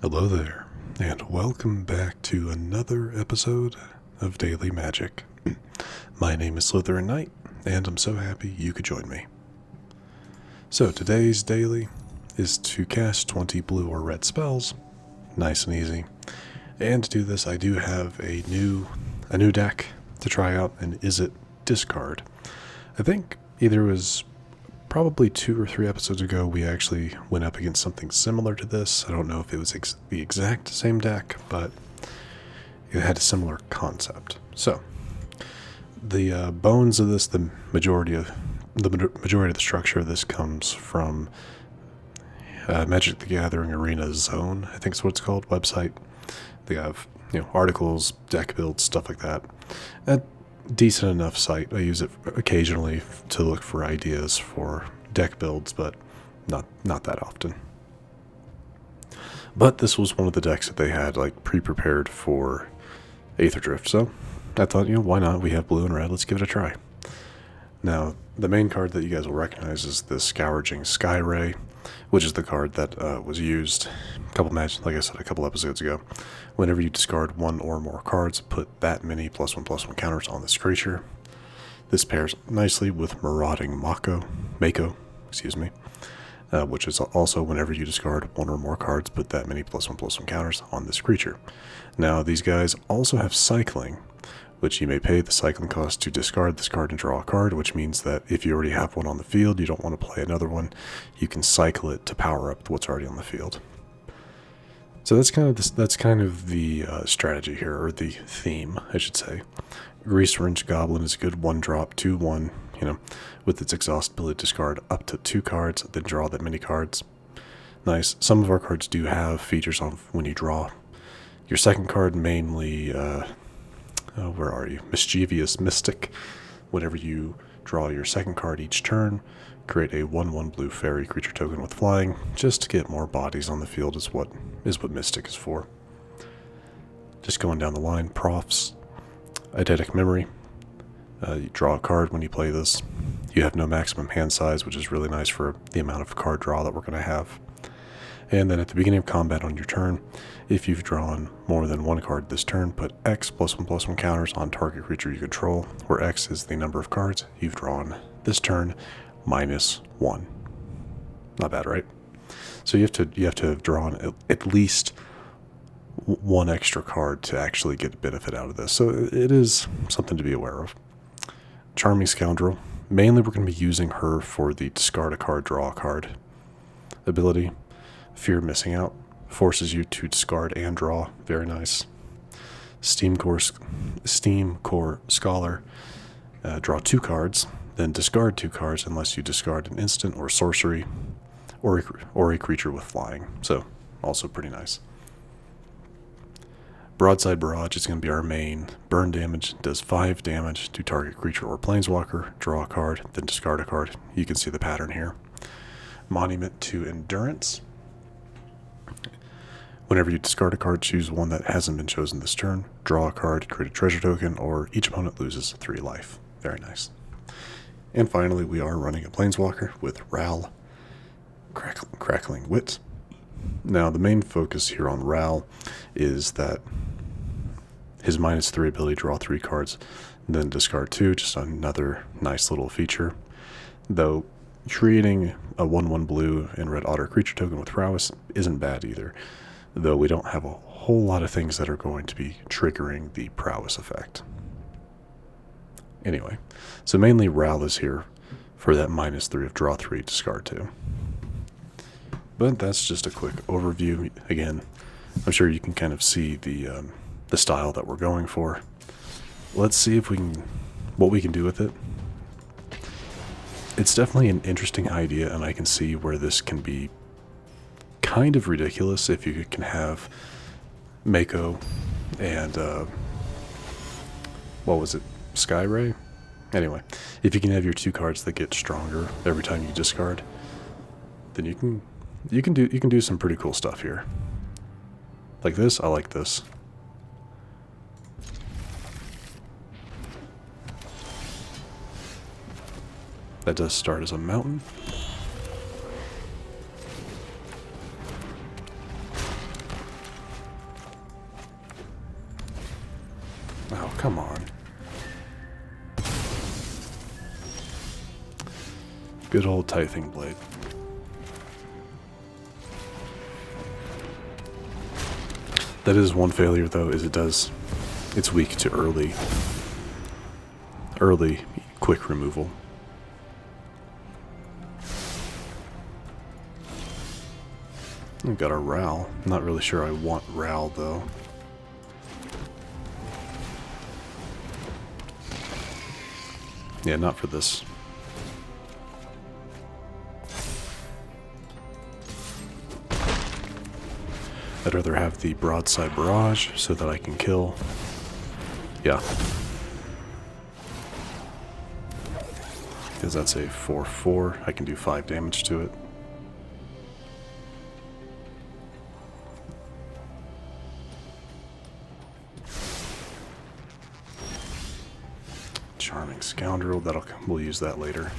Hello there, and welcome back to another episode of Daily Magic. My name is SlytherinKnight, and I'm so happy you could join me. So today's daily is to cast 20 blue or red spells, nice and easy. And to do this, I do have a new deck to try out, an Izzet Discard. I think either it was probably 2 or 3 episodes ago, we actually went up against something similar to this. I don't know if it was the exact same deck, but it had a similar concept. So, the bones of this, the majority of the structure of this comes from Magic the Gathering Arena Zone, I think is what it's called, website. They have articles, deck builds, stuff like that. A decent enough site. I use it occasionally to look for ideas for deck builds, but not that often. But this was one of the decks that they had like pre-prepared for Aether Drift, so I thought, why not? We have blue and red, let's give it a try. Now, the main card that you guys will recognize is the Scrounging Skyray, which is the card that was used a couple episodes ago. Whenever you discard one or more cards, put that many +1/+1 counters on this creature. This pairs nicely with Marauding Mako, which is also whenever you discard one or more cards, put that many +1/+1 counters on this creature. Now, these guys also have cycling, which you may pay the cycling cost to discard this card and draw a card, which means that if you already have one on the field, you don't want to play another one, you can cycle it to power up what's already on the field. So that's kind of the strategy here, or the theme, I should say. Greasewrench Goblin is a good 1-drop, 2/1, with its exhaust ability to discard up to 2 cards, then draw that many cards. Nice. Some of our cards do have features on when you draw your second card, mainly where are you? Mischievous Mystic. Whenever you draw your second card each turn, create a 1/1 blue fairy creature token with flying, just to get more bodies on the field is what Mystic is for. Just going down the line, Profts, Eidetic Memory. You draw a card when you play this. You have no maximum hand size, which is really nice for the amount of card draw that we're going to have. And then at the beginning of combat on your turn, if you've drawn more than one card this turn, put X +1/+1 counters on target creature you control, where X is the number of cards you've drawn this turn, -1. Not bad, right? So you have to have drawn at least one extra card to actually get benefit out of this. So it is something to be aware of. Charming Scoundrel. Mainly we're going to be using her for the discard a card, draw a card ability. Fear of missing out. Forces you to discard and draw. Very nice. Steamcore Scholar. Draw 2 cards, then discard 2 cards unless you discard an instant or sorcery or a creature with flying. So, also pretty nice. Broadside Barrage is going to be our main. Burn damage, does 5 damage to target creature or planeswalker. Draw a card, then discard a card. You can see the pattern here. Monument to Endurance. Whenever you discard a card, choose one that hasn't been chosen this turn. Draw a card, create a treasure token, or each opponent loses 3 life. Very nice. And finally, we are running a planeswalker with Ral, Crackling Wit. Now, the main focus here on Ral is that his -3 ability, draw 3 cards, then discard 2, just another nice little feature. Though, creating a 1/1 blue and red otter creature token with prowess isn't bad either, though we don't have a whole lot of things that are going to be triggering the prowess effect. Anyway, so mainly Ral is here for that -3 of draw 3, discard 2. But that's just a quick overview. Again, I'm sure you can kind of see the style that we're going for. Let's see what we can do with it. It's definitely an interesting idea, and I can see where this can be kind of ridiculous if you can have Mako and Skyray? Anyway, if you can have your 2 cards that get stronger every time you discard, then you can do some pretty cool stuff here. Like this, I like this. That does start as a mountain. Oh, come on. Good old Tithing Blade. That is one failure, though, is it's weak to early quick removal. We've got our Ral. Not really sure I want Ral, though. Yeah, not for this. I'd rather have the Broadside Barrage so that I can kill. Yeah. Because that's a 4/4. I can do 5 damage to it. Charming Scoundrel, we'll use that later.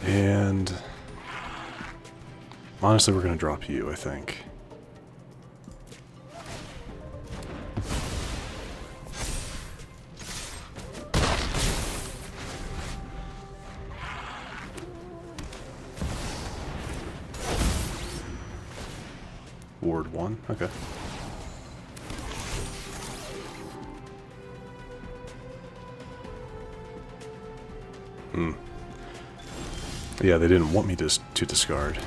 And honestly, we're going to drop you, I think. Ward 1, okay. Yeah, they didn't want me to discard.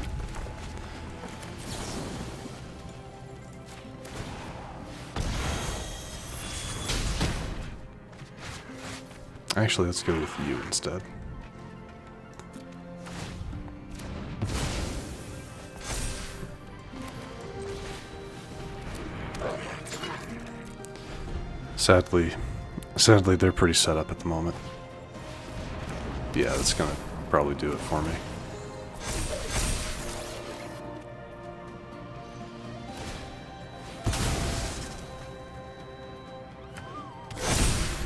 Actually, let's go with you instead. Sadly, they're pretty set up at the moment. Yeah, that's gonna probably do it for me.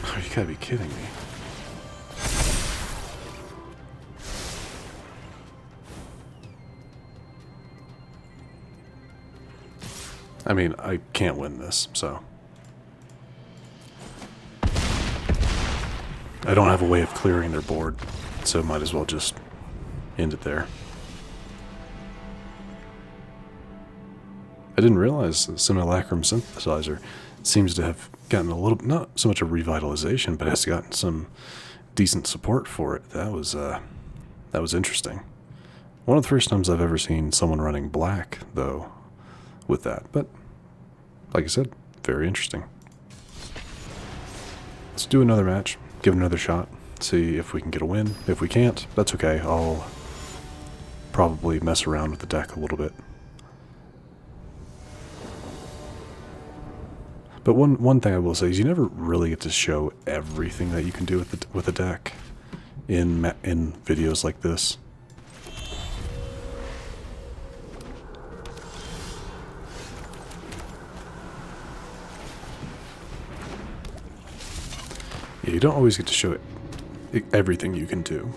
Oh, you gotta be kidding me. I mean, I can't win this, so. I don't have a way of clearing their board, so might as well just end it there. I didn't realize the Simulacrum Synthesizer seems to have gotten a little, not so much a revitalization, but has gotten some decent support for it. That was interesting. One of the first times I've ever seen someone running black, though, with that. But, like I said, very interesting. Let's do another match. Give it another shot, see if we can get a win. If we can't, that's okay. I'll probably mess around with the deck a little bit. But one thing I will say is you never really get to show everything that you can do with a deck in videos like this. Yeah, you don't always get to show everything you can do.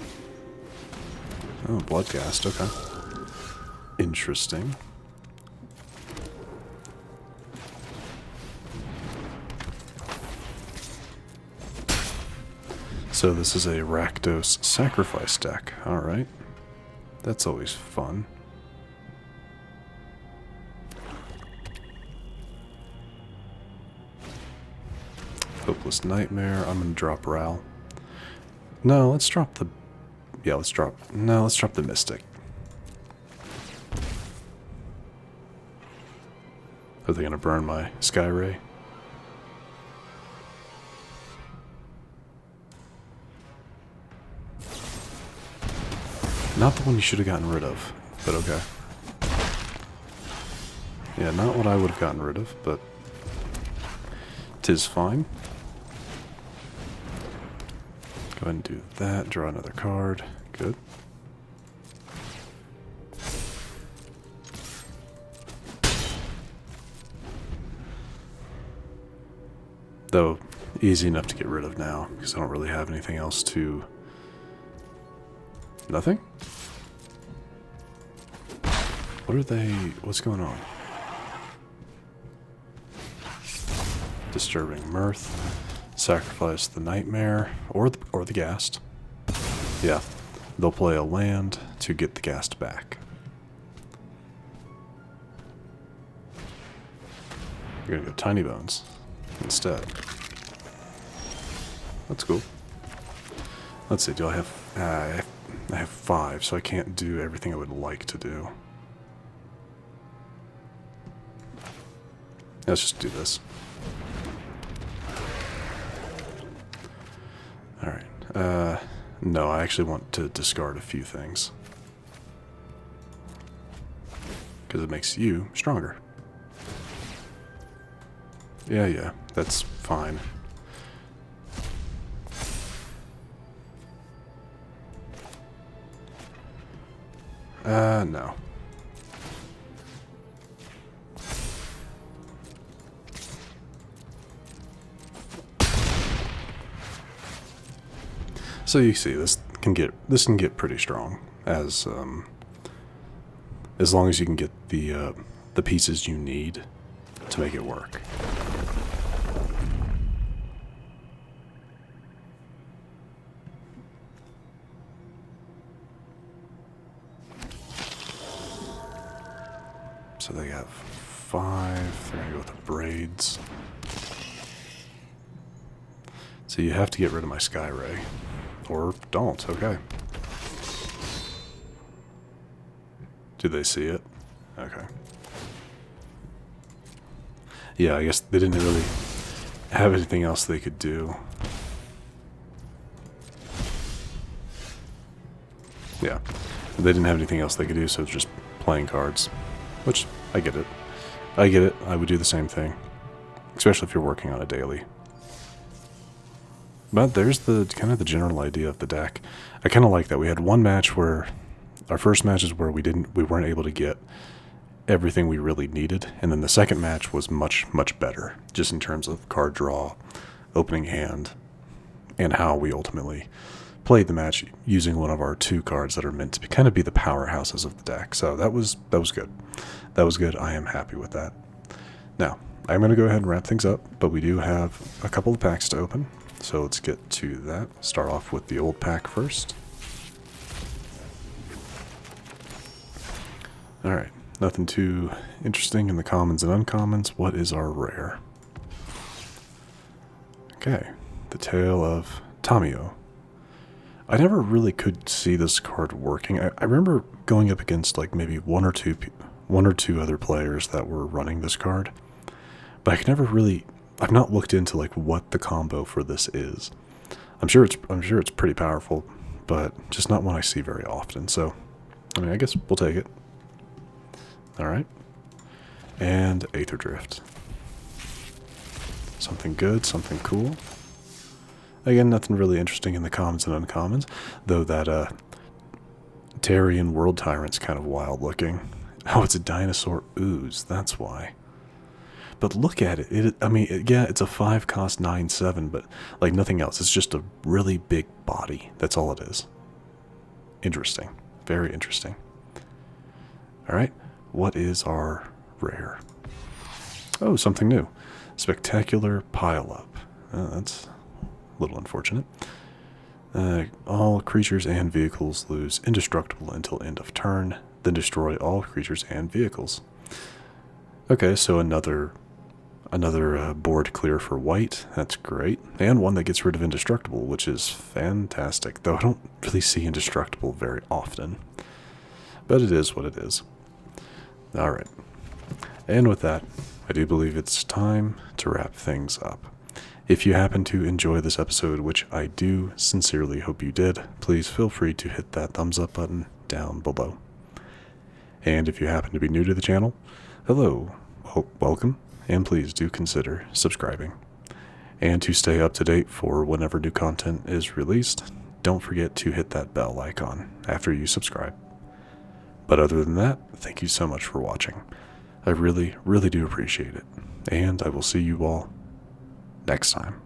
Oh, Bloodcast, okay. Interesting. So this is a Rakdos Sacrifice deck, alright. That's always fun. Hopeless Nightmare. I'm gonna drop Ral. No, let's drop the... Yeah, let's drop the Mystic. Are they gonna burn my Skyray? Not the one you should have gotten rid of, but okay. Yeah, not what I would have gotten rid of, but 'tis fine. Go ahead and do that, draw another card. Good. Though, easy enough to get rid of now, because I don't really have anything else to... Nothing? What are they... What's going on? Disturbing Mirth, sacrifice the Nightmare, or the Ghast. Yeah, they'll play a land to get the Ghast back. You're gonna go Tiny Bones instead. That's cool. Let's see, do I have... I have 5, so I can't do everything I would like to do. Let's just do this. Alright. No, I actually want to discard a few things. Because it makes you stronger. Yeah, that's fine. No. So you see, this can get pretty strong as long as you can get the pieces you need to make it work. So they have 5. They're gonna go with the braids. So you have to get rid of my Skyray. Or don't, okay. Do they see it? Okay. Yeah, I guess they didn't really have anything else they could do. Yeah, they didn't have anything else they could do, so it's just playing cards. Which, I get it. I get it. I would do the same thing. Especially if you're working on a daily. But there's the kind of the general idea of the deck. I kind of like that. We had one match where... Our first match is where we weren't able to get everything we really needed. And then the second match was much, much better. Just in terms of card draw, opening hand, and how we ultimately played the match using one of our 2 cards that are meant to kind of be the powerhouses of the deck. So that was good. That was good. I am happy with that. Now, I'm going to go ahead and wrap things up, but we do have a couple of packs to open. So let's get to that. Start off with the old pack first. Alright, nothing too interesting in the commons and uncommons. What is our rare? Okay, the Tale of Tamio. I never really could see this card working. I remember going up against like maybe one or two other players that were running this card, but I could never really... I've not looked into like what the combo for this is. I'm sure it's pretty powerful, but just not one I see very often. So, I mean, I guess we'll take it. All right, and Aether Drift. Something good, something cool. Again, nothing really interesting in the commons and uncommons, though that Tarian World Tyrant's kind of wild looking. Oh, it's a dinosaur ooze. That's why. But look at it. I mean, yeah, it's a 5 cost 9/7, but like nothing else. It's just a really big body. That's all it is. Interesting. Very interesting. All right. What is our rare? Oh, something new. Spectacular Pile-Up. That's a little unfortunate. All creatures and vehicles lose indestructible until end of turn, then destroy all creatures and vehicles. Okay, so another board clear for white. That's great. And one that gets rid of indestructible, which is fantastic. Though I don't really see indestructible very often. But it is what it is. Alright. And with that, I do believe it's time to wrap things up. If you happen to enjoy this episode, which I do sincerely hope you did, please feel free to hit that thumbs up button down below. And if you happen to be new to the channel, hello, welcome, and please do consider subscribing. And to stay up to date for whenever new content is released, don't forget to hit that bell icon after you subscribe. But other than that, thank you so much for watching. I really, really do appreciate it. And I will see you all next time.